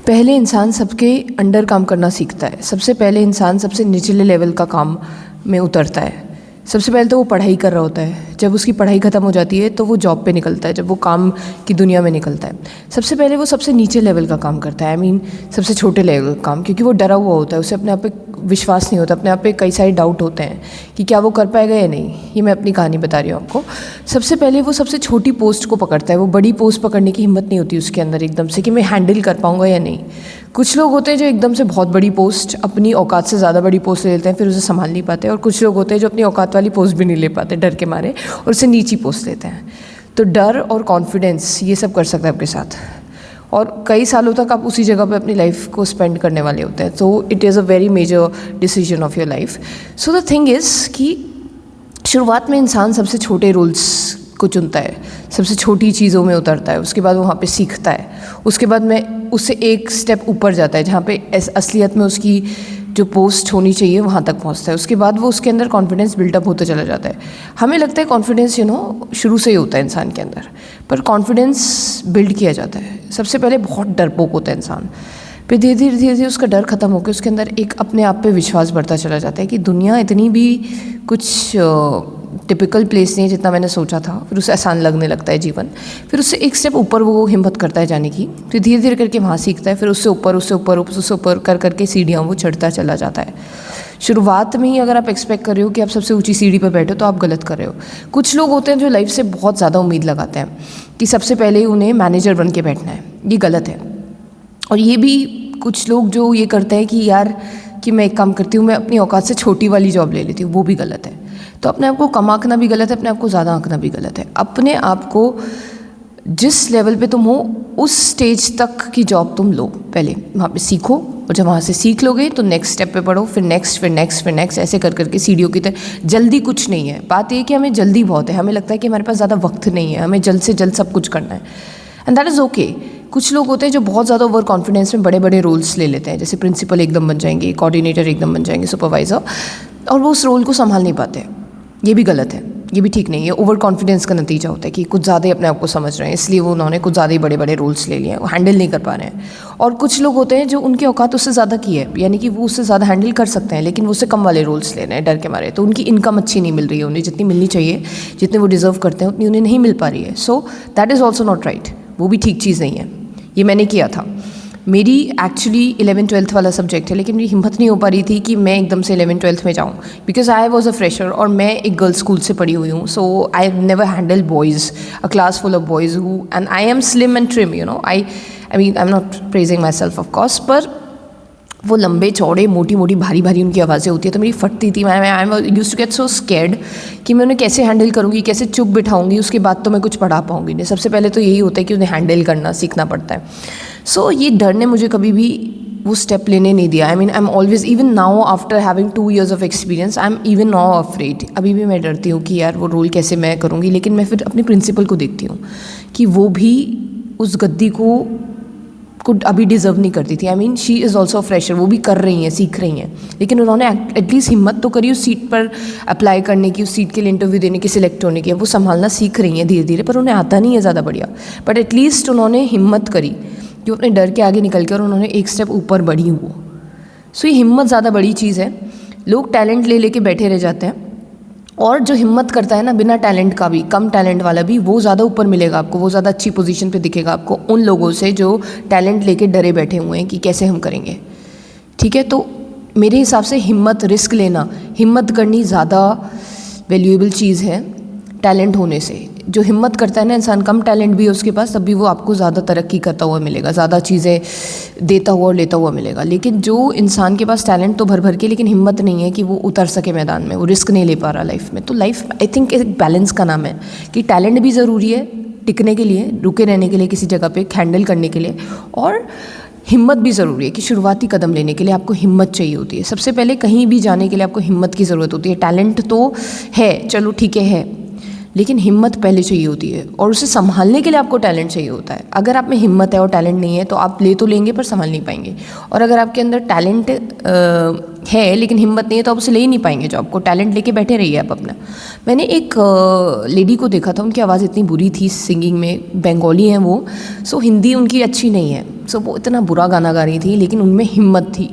पहले इंसान सबके अंडर काम करना सीखता है। सबसे पहले इंसान सबसे निचले लेवल का काम में उतरता है। सबसे पहले तो वो पढ़ाई कर रहा होता है। जब उसकी पढ़ाई ख़त्म हो जाती है तो वो जॉब पे निकलता है, जब वो काम की दुनिया में निकलता है। सबसे पहले वो सबसे नीचे लेवल का काम करता है, सबसे छोटे लेवल का काम, क्योंकि वो डरा हुआ होता है, उसे अपने आप पे विश्वास नहीं होता, अपने आप पे कई सारे डाउट होते हैं कि क्या वो कर पाएगा या नहीं। ये मैं अपनी कहानी बता रही हूँ आपको। सबसे पहले वो सबसे छोटी पोस्ट को पकड़ता है। वो बड़ी पोस्ट पकड़ने की हिम्मत नहीं होती उसके अंदर एकदम से कि मैं हैंडल कर पाऊँगा या नहीं। कुछ लोग होते हैं जो एकदम से बहुत बड़ी पोस्ट, अपनी औकात से ज़्यादा बड़ी पोस्ट ले लेते हैं, फिर उसे संभाल नहीं पाते। और कुछ लोग होते हैं जो अपनी औकात वाली पोस्ट भी नहीं ले पाते डर के मारे, और उसे नीची पोस्ट लेते हैं। तो डर और कॉन्फिडेंस ये सब कर सकता है आपके साथ, और कई सालों तक आप उसी जगह पे अपनी लाइफ को स्पेंड करने वाले होते हैं। तो it is a very major decision of your life. So the thing is कि शुरुआत में इंसान सबसे छोटे रोल्स को चुनता है, सबसे छोटी चीज़ों में उतरता है, उसके बाद वो वहाँ पे सीखता है, उसके बाद में उससे एक स्टेप ऊपर जाता है जहाँ पे असलियत में उसकी जो पोस्ट होनी चाहिए वहाँ तक पहुँचता है। उसके बाद वो उसके अंदर कॉन्फिडेंस बिल्डअप होते चला जाता है। हमें लगता है कॉन्फिडेंस शुरू से ही होता है इंसान के अंदर, पर कॉन्फिडेंस बिल्ड किया जाता है। सबसे पहले बहुत डरपोक होता है इंसान, फिर धीरे धीरे उसका डर ख़त्म होकर उसके अंदर एक अपने आप पे विश्वास बढ़ता चला जाता है कि दुनिया इतनी भी कुछ टिपिकल प्लेस नहीं है जितना मैंने सोचा था। फिर उसे आसान लगने लगता है जीवन। फिर उससे एक स्टेप ऊपर वो हिम्मत करता है जाने की। फिर धीरे धीरे करके वहाँ सीखता है। फिर उससे ऊपर कर करके सीढ़ियाँ वो चढ़ता चला जाता है। शुरुआत में ही अगर आप एक्सपेक्ट कर रहे हो कि आप सबसे ऊंची सीढ़ी पर बैठो तो आप गलत कर रहे हो। कुछ लोग होते हैं जो लाइफ से बहुत ज़्यादा उम्मीद लगाते हैं कि सबसे पहले ही उन्हें मैनेजर बन के बैठना है। ये गलत है। और ये भी कुछ लोग जो ये करते हैं कि यार कि मैं एक काम करती हूँ, मैं अपनी औकात से छोटी वाली जॉब ले लेती हूँ, वो भी गलत है। तो अपने आप को कम आंकना भी गलत है, अपने आप को ज़्यादा आंकना भी गलत है। अपने आप को जिस लेवल पे तुम हो उस स्टेज तक की जॉब तुम लो, पहले वहाँ पे सीखो, और जब वहाँ से सीख लोगे तो नेक्स्ट स्टेप पे बढ़ो, फिर नेक्स्ट ऐसे कर करके सीढ़ियों की तरह। जल्दी कुछ नहीं है। बात ये कि हमें जल्दी बहुत है, हमें लगता है कि हमारे पास ज़्यादा वक्त नहीं है, हमें जल्द से जल्द सब कुछ करना है, एंड दैट इज़ ओके। कुछ लोग होते हैं जो बहुत ज़्यादा ओवर कॉन्फिडेंस में बड़े बड़े रोल्स ले लेते हैं, जैसे प्रिंसिपल एकदम बन जाएंगे, कोऑर्डिनेटर एकदम बन जाएंगे, सुपरवाइज़र, और वो उस रोल को संभाल नहीं पाते। ये भी गलत है, ये भी ठीक नहीं है। ओवर कॉन्फिडेंस का नतीजा होता है कि कुछ ज़्यादा ही अपने आप को समझ रहे हैं, इसलिए वो उन्होंने कुछ ज़्यादा ही बड़े बड़े रोल्स ले लिए हैं, वो हैंडल नहीं कर पा रहे हैं। और कुछ लोग होते हैं जो उनकी औकात उससे ज़्यादा की है, यानी कि वो उससे ज़्यादा हैंडल कर सकते हैं, लेकिन वो उससे कम वाले रोल्स ले रहे हैं डर के मारे। तो उनकी इनकम अच्छी नहीं मिल रही है, उन्हें जितनी मिलनी चाहिए, जितने वो डिज़र्व करते हैं, उतनी उन्हें नहीं मिल पा रही है। So that is also not right. वो भी ठीक चीज़ नहीं है। ये मैंने किया था। मेरी एक्चुअली 11th-12th वाला सब्जेक्ट है, लेकिन मेरी हिम्मत नहीं हो पा रही थी कि मैं एकदम से 11th-12th में जाऊँ, because I was a fresher और मैं एक गर्ल्स स्कूल से पढ़ी हुई हूँ। So I have never handle boys, a class full of boys who, and I am slim and trim, I am not praising my self of course, पर वो लंबे चौड़े मोटी भारी उनकी आवाज़ें होती है, तो मेरी फटती थी। I used to get so scared कि मैं उन्हें कैसे हैंडल करूँगी, कैसे चुप बिठाऊँगी, उसके बाद तो मैं कुछ पढ़ा पाऊँगी नहीं। सबसे पहले तो यही होता है कि उन्हें हैंडल करना सीखना पड़ता है। सो ये डर ने मुझे कभी भी वो स्टेप लेने नहीं दिया। I am always, even now after having 2 years of experience, I am even now afraid. अभी भी मैं डरती हूँ कि यार वो रोल कैसे मैं करूँगी, लेकिन मैं फिर अपने प्रिंसिपल को देखती हूँ कि वो भी उस गद्दी को अभी डिज़र्व नहीं करती थी। शी इज़ ऑल्सो फ्रेशर, वो भी कर रही हैं, सीख रही हैं, लेकिन उन्होंने एटलीस्ट हिम्मत तो करी उस सीट पर अप्लाई करने की, उस सीट के लिए इंटरव्यू देने की, सिलेक्ट होने की। वो संभालना सीख रही हैं धीरे धीरे, पर उन्हें आता नहीं है ज़्यादा बढ़िया, बट एटलीस्ट उन्होंने हिम्मत करी कि अपने डर के आगे निकल कर उन्होंने एक स्टेप ऊपर बढ़ी वो। सो ये हिम्मत ज़्यादा बड़ी चीज़ है। लोग टैलेंट ले लेके बैठे रह जाते हैं, और जो हिम्मत करता है ना बिना टैलेंट का भी, कम टैलेंट वाला भी, वो ज़्यादा ऊपर मिलेगा आपको, वो ज़्यादा अच्छी पोजीशन पे दिखेगा आपको उन लोगों से जो टैलेंट लेके डरे बैठे हुए हैं कि कैसे हम करेंगे। ठीक है, तो मेरे हिसाब से हिम्मत, रिस्क लेना, हिम्मत करनी ज़्यादा वैल्यूएबल चीज़ है टैलेंट होने से। जो हिम्मत करता है ना इंसान, कम टैलेंट भी है उसके पास, तब भी वो आपको ज़्यादा तरक्की करता हुआ मिलेगा, ज़्यादा चीज़ें देता हुआ और लेता हुआ मिलेगा। लेकिन जो इंसान के पास टैलेंट तो भर के, लेकिन हिम्मत नहीं है कि वो उतर सके मैदान में, वो रिस्क नहीं ले पा रहा लाइफ में। तो लाइफ आई थिंक एक बैलेंस का नाम है कि टैलेंट भी ज़रूरी है टिकने के लिए, रुके रहने के लिए किसी जगह पे, हैंडल करने के लिए, और हिम्मत भी ज़रूरी है कि शुरुआती कदम लेने के लिए आपको हिम्मत चाहिए होती है। सबसे पहले कहीं भी जाने के लिए आपको हिम्मत की ज़रूरत होती है। टैलेंट तो है, चलो ठीक है, लेकिन हिम्मत पहले चाहिए होती है, और उसे संभालने के लिए आपको टैलेंट चाहिए होता है। अगर आप में हिम्मत है और टैलेंट नहीं है तो आप ले तो लेंगे पर संभाल नहीं पाएंगे, और अगर आपके अंदर टैलेंट है लेकिन हिम्मत नहीं है तो आप उसे ले ही नहीं पाएंगे। जो आपको टैलेंट लेके बैठे रहिए आप अपना। मैंने एक लेडी को देखा था, उनकी आवाज़ इतनी बुरी थी सिंगिंग में, बंगाली हैं वो, सो हिंदी उनकी अच्छी नहीं है, सो वो इतना बुरा गाना गा रही थी, लेकिन उनमें हिम्मत थी।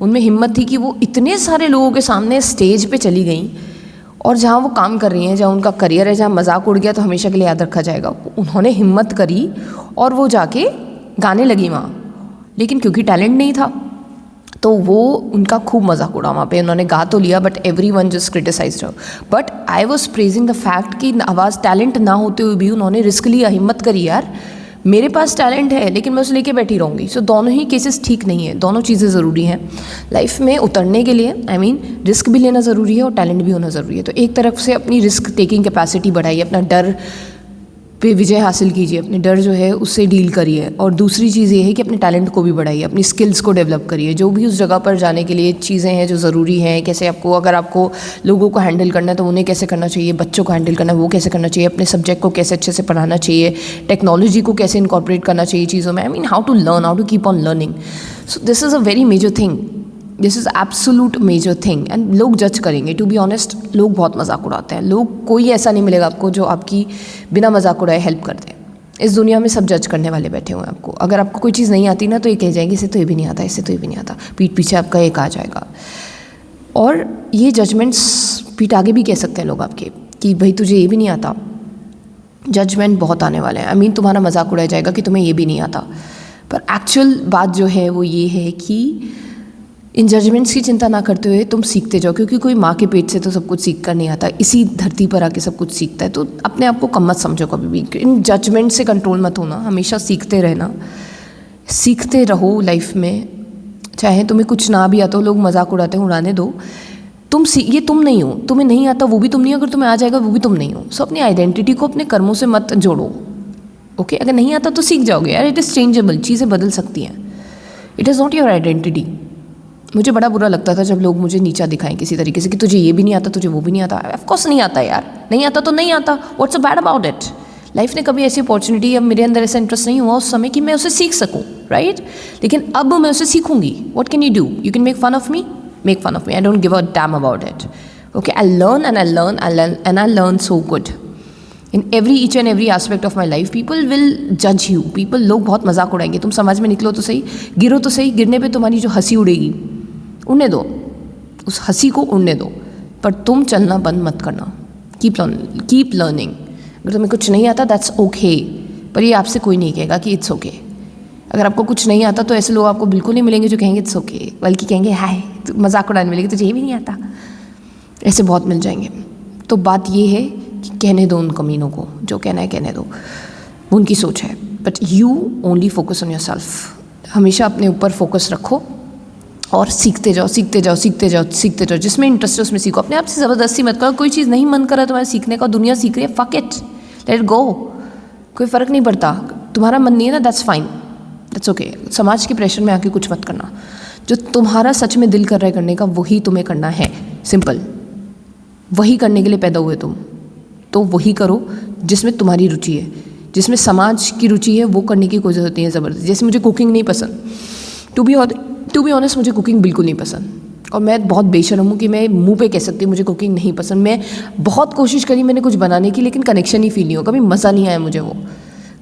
उनमें हिम्मत थी कि वो इतने सारे लोगों के सामने स्टेज पे चली गई, और जहाँ वो काम कर रही हैं, जहाँ उनका करियर है, जहाँ मजाक उड़ गया तो हमेशा के लिए याद रखा जाएगा, उन्होंने हिम्मत करी और वो जाके गाने लगी वहाँ। लेकिन क्योंकि टैलेंट नहीं था तो वो उनका खूब मजाक उड़ा वहाँ पे। उन्होंने गा तो लिया but everyone just criticised her. But I was praising the fact कि आवाज़ टैलेंट ना होते हुए भी उन्होंने रिस्क लिया, हिम्मत करी। यार मेरे पास टैलेंट है लेकिन मैं उसे लेके बैठी रहूँगी। सो दोनों ही केसेस ठीक नहीं है, दोनों चीज़ें ज़रूरी हैं लाइफ में उतरने के लिए। आई मीन रिस्क भी लेना ज़रूरी है और टैलेंट भी होना ज़रूरी है। तो एक तरफ से अपनी रिस्क टेकिंग कैपेसिटी बढ़ाइए, अपना डर पे विजय हासिल कीजिए, अपने डर जो है उससे डील करिए। और दूसरी चीज़ ये है कि अपने टैलेंट को भी बढ़ाइए, अपनी स्किल्स को डेवलप करिए। जो भी उस जगह पर जाने के लिए चीज़ें हैं जो ज़रूरी हैं, कैसे आपको, अगर आपको लोगों को हैंडल करना है तो उन्हें कैसे करना चाहिए, बच्चों को हैंडल करना है वो कैसे करना चाहिए, अपने सब्जेक्ट को कैसे अच्छे से पढ़ाना चाहिए, टेक्नोलॉजी को कैसे इनकॉर्पोरेट करना चाहिए चीज़ों में। I mean how to learn, how to keep on learning. So this is a very major thing, this is absolute major thing. And लोग जज करेंगे, टू बी ऑनेस्ट लोग बहुत मजाक उड़ाते हैं। लोग, कोई ऐसा नहीं मिलेगा आपको जो आपकी बिना मजाक उड़ाए हेल्प कर दे। इस दुनिया में सब जज करने वाले बैठे हुए हैं आपको। अगर आपको कोई चीज़ नहीं आती ना तो ये कह जाएंगे इसे तो ये भी नहीं आता, इससे तो ये भी नहीं आता, पीठ पीछे आपका एक आ जाएगा। और ये जजमेंट्स पीठ आगे भी कह सकते हैं लोग आपके कि भाई तुझे ये भी नहीं आता। जजमेंट बहुत आने वाले हैं। आई मीन तुम्हारा मजाक उड़ाया जाएगा कि तुम्हें ये भी नहीं आता। पर एक्चुअल बात जो है वो ये है कि इन जजमेंट्स की चिंता ना करते हुए तुम सीखते जाओ, क्योंकि कोई माँ के पेट से तो सब कुछ सीख कर नहीं आता, इसी धरती पर आके सब कुछ सीखता है। तो अपने आप को कम मत समझो कभी भी, इन जजमेंट से कंट्रोल मत होना, हमेशा सीखते रहना, सीखते रहो लाइफ में। चाहे तुम्हें कुछ ना भी आता हो, लोग मजाक उड़ाते हैं, उड़ाने दो। ये तुम नहीं हो, तुम्हें नहीं आता वो भी तुम नहीं हो, अगर तुम्हें आ जाएगा वो भी तुम नहीं हो। सो अपनी आइडेंटिटी को अपने कर्मों से मत जोड़ो। ओके, अगर नहीं आता तो सीख जाओगे यार, इट इज़ चेंजेबल, चीज़ें बदल सकती हैं। It is not your identity. मुझे बड़ा बुरा लगता था जब लोग मुझे नीचा दिखाएं किसी तरीके से कि तुझे ये भी नहीं आता, तुझे वो भी नहीं आता। ऑफ कोर्स नहीं आता यार, नहीं आता तो नहीं आता, what's a bad about it. Life ने कभी ऐसी अपॉर्चुनिटी, अब मेरे अंदर ऐसा इंटरेस्ट नहीं हुआ उस समय कि मैं उसे सीख सकूं, राइट? लेकिन अब मैं उसे सीखूंगी। What can you do? You can make fun of me, make fun of me, I don't give a damn about it. Okay, I learn and I learn and I learn so good in each and every aspect of my life. People will जज you, लोग बहुत मजाक उड़ाएंगे। तुम समाज में निकलो तो सही, गिरो तो सही, गिरने पर तुम्हारी जो हंसी उड़ेगी उड़ने दो, उस हंसी को उड़ने दो, पर तुम चलना बंद मत करना। Keep learning. अगर तुम्हें कुछ नहीं आता दैट्स ओके, पर ये आपसे कोई नहीं कहेगा कि इट्स ओके। अगर आपको कुछ नहीं आता तो ऐसे लोग आपको बिल्कुल नहीं मिलेंगे जो कहेंगे इट्स ओके, बल्कि कहेंगे हाय, मजाक उड़ाने मिलेगी, तुझे ये भी नहीं आता। ऐसे बहुत मिल जाएंगे। तो बात ये है कि कहने दो उन कमीनों को, जो कहना है कहने दो, वो उनकी सोच है। But you only focus on your self. हमेशा अपने ऊपर फोकस रखो और सीखते जाओ, सीखते जाओ, सीखते जाओ, सीखते जाओ। जिसमें इंटरेस्ट है उसमें सीखो। अपने आप से ज़बरदस्ती मत करो। कोई चीज़ नहीं मन कर रहा तुम्हारे सीखने का, दुनिया सीख रही है, फक इट, लेट गो, कोई फ़र्क नहीं पड़ता। तुम्हारा मन नहीं है ना, दैट्स फाइन, दैट्स ओके। समाज के प्रेशर में आके कुछ मत करना। जो तुम्हारा सच में दिल कर रहा है करने का, वही तुम्हें करना है, सिंपल। वही करने के लिए पैदा हुए तुम, तो वही करो जिसमें तुम्हारी रुचि है। जिसमें समाज की रुचि है वो करने की कोई ज़रूरत नहीं है ज़बरदस्ती। जैसे मुझे कुकिंग नहीं पसंद, टू बी ऑनेस्ट मुझे कुकिंग बिल्कुल नहीं पसंद, और मैं बहुत बेशर्म हूँ कि मैं मुंह पे कह सकती हूँ मुझे कुकिंग नहीं पसंद। मैं बहुत कोशिश करी मैंने कुछ बनाने की, लेकिन कनेक्शन ही फील नहीं हो, कभी मज़ा नहीं आया मुझे, वो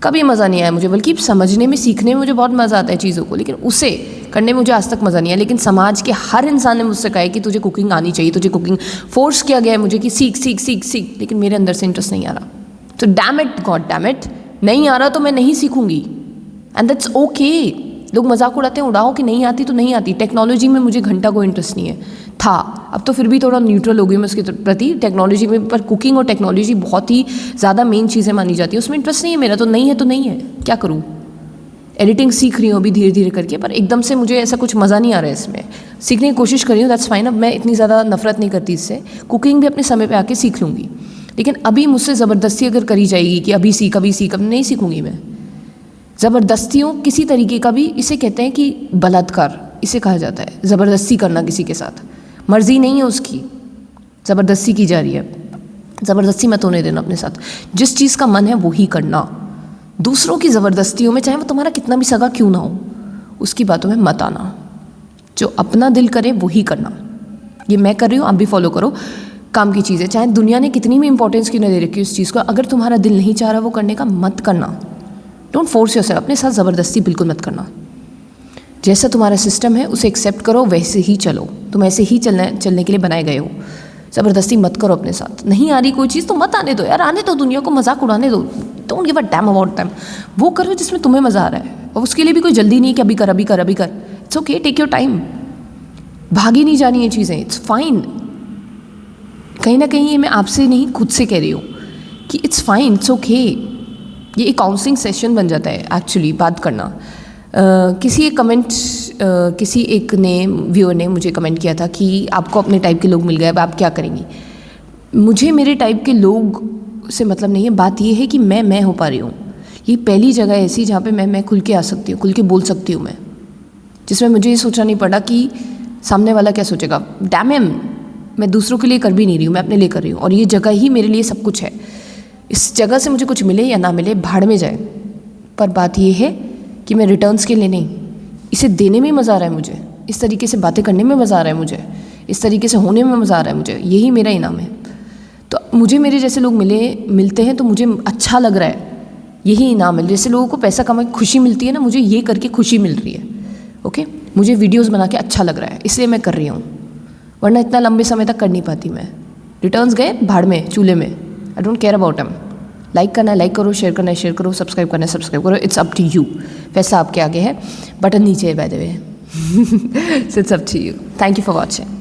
कभी मज़ा नहीं आया मुझे। बल्कि समझने में, सीखने में मुझे बहुत मज़ा आता है चीज़ों को, लेकिन उसे करने में मुझे आज तक मज़ा नहीं आया। लेकिन समाज के हर इंसान ने मुझसे कहा है कि तुझे कुकिंग आनी चाहिए, तुझे कुकिंग फोर्स किया गया है मुझे कि सीख सीख सीख सीख, लेकिन मेरे अंदर से इंटरेस्ट नहीं आ रहा। तो damn it, god damn it, नहीं आ रहा तो मैं नहीं सीखूंगी, एंड दैट्स ओके। लोग मजाक उड़ाते हैं, उड़ाओ कि नहीं आती तो नहीं आती। टेक्नोलॉजी में मुझे घंटा कोई इंटरेस्ट नहीं है था, अब तो फिर भी थोड़ा न्यूट्रल हो गई मैं उसके प्रति टेक्नोलॉजी में। पर कुकिंग और टेक्नोलॉजी बहुत ही ज़्यादा मेन चीज़ें मानी जाती है, उसमें इंटरेस्ट नहीं है मेरा, तो नहीं है तो नहीं है, क्या करूँ। एडिटिंग सीख रही हूँ अभी धीरे धीरे करके, पर एकदम से मुझे ऐसा कुछ मज़ा नहीं आ रहा है इसमें। सीखने की कोशिश कर रही हूँ, दैट्स फाइन। अब मैं इतनी ज़्यादा नफरत नहीं करती इससे। कुकिंग भी अपने समय पर आके सीख लूँगी, लेकिन अभी मुझसे ज़बरदस्ती अगर करी जाएगी कि अभी सीख अब नहीं सीखूँगी मैं। ज़बरदस्तियों किसी तरीके का भी, इसे कहते हैं कि बलात्कार, इसे कहा जाता है ज़बरदस्ती करना किसी के साथ। मर्ज़ी नहीं है उसकी, ज़बरदस्ती की जा रही है। ज़बरदस्ती मत होने देना अपने साथ। जिस चीज़ का मन है वो ही करना। दूसरों की ज़बरदस्तियों में, चाहे वो तुम्हारा कितना भी सगा क्यों ना हो, उसकी बातों में मत आना। जो अपना दिल करे वो ही करना। ये मैं कर रही हूँ, आप भी फॉलो करो। काम की चीज़ है, चाहे दुनिया ने कितनी भी इंपॉर्टेंस क्यों ना दे रखी है उस चीज़ को, अगर तुम्हारा दिल नहीं चाह रहा वो करने का, मत करना। डोंट फोर्स योरसेल्फ, अपने साथ ज़बरदस्ती बिल्कुल मत करना। जैसा तुम्हारा सिस्टम है उसे एक्सेप्ट करो, वैसे ही चलो। तुम ऐसे ही चलने के लिए बनाए गए हो। ज़बरदस्ती मत करो अपने साथ। नहीं आ रही कोई चीज़ तो मत आने दो यार, आने दो, दुनिया को मजाक उड़ाने दो। Don't give a damn about them. वो करो जिसमें तुम्हें मज़ा आ रहा है, और उसके लिए भी कोई जल्दी नहीं कि अभी कर अभी कर अभी कर। It's okay, take your time. भागी नहीं जानी ये चीज़ें, इट्स फाइन। कहीं ना कहीं ये मैं आपसे नहीं खुद से कह रही हूँ कि इट्स फाइन, इट्स ओके। ये एक काउंसलिंग सेशन बन जाता है एक्चुअली, बात करना। किसी एक व्यूअर ने मुझे कमेंट किया था कि आपको अपने टाइप के लोग मिल गए, अब आप क्या करेंगी। मुझे मेरे टाइप के लोग से मतलब नहीं है, बात ये है कि मैं हो पा रही हूँ। ये पहली जगह ऐसी जहाँ पे मैं खुल के आ सकती हूँ, खुल के बोल सकती हूँ मैं, जिसमें मुझे ये सोचना नहीं पड़ा कि सामने वाला क्या सोचेगा। डैम हिम, मैं दूसरों के लिए कर भी नहीं रही हूँ, मैं अपने लिए कर रही हूँ, और ये जगह ही मेरे लिए सब कुछ है। इस जगह से मुझे कुछ मिले या ना मिले, भाड़ में जाए, पर बात ये है कि मैं रिटर्न्स के लिए नहीं, इसे देने में मज़ा आ रहा है मुझे, इस तरीके से बातें करने में मज़ा आ रहा है मुझे, इस तरीके से होने में मज़ा आ रहा है मुझे, यही मेरा इनाम है। तो मुझे मेरे जैसे लोग मिलते हैं तो मुझे अच्छा लग रहा है, यही इनाम है। जैसे लोगों को पैसा कमा के खुशी मिलती है ना, मुझे ये करके खुशी मिल रही है। ओके, मुझे वीडियोस बना के अच्छा लग रहा है, इसलिए मैं कर रही हूँ, वरना इतना लंबे समय तक कर नहीं पाती मैं। रिटर्न्स गए भाड़ में, चूल्हे में। I don't care about them. Like करना है लाइक करो, शेयर करना है शेयर करो, सब्सक्राइब करना है सब्सक्राइब करो। It's up to you. पैसा आपके आगे है, बटन नीचे है by the way. So it's up to you. Thank you for watching.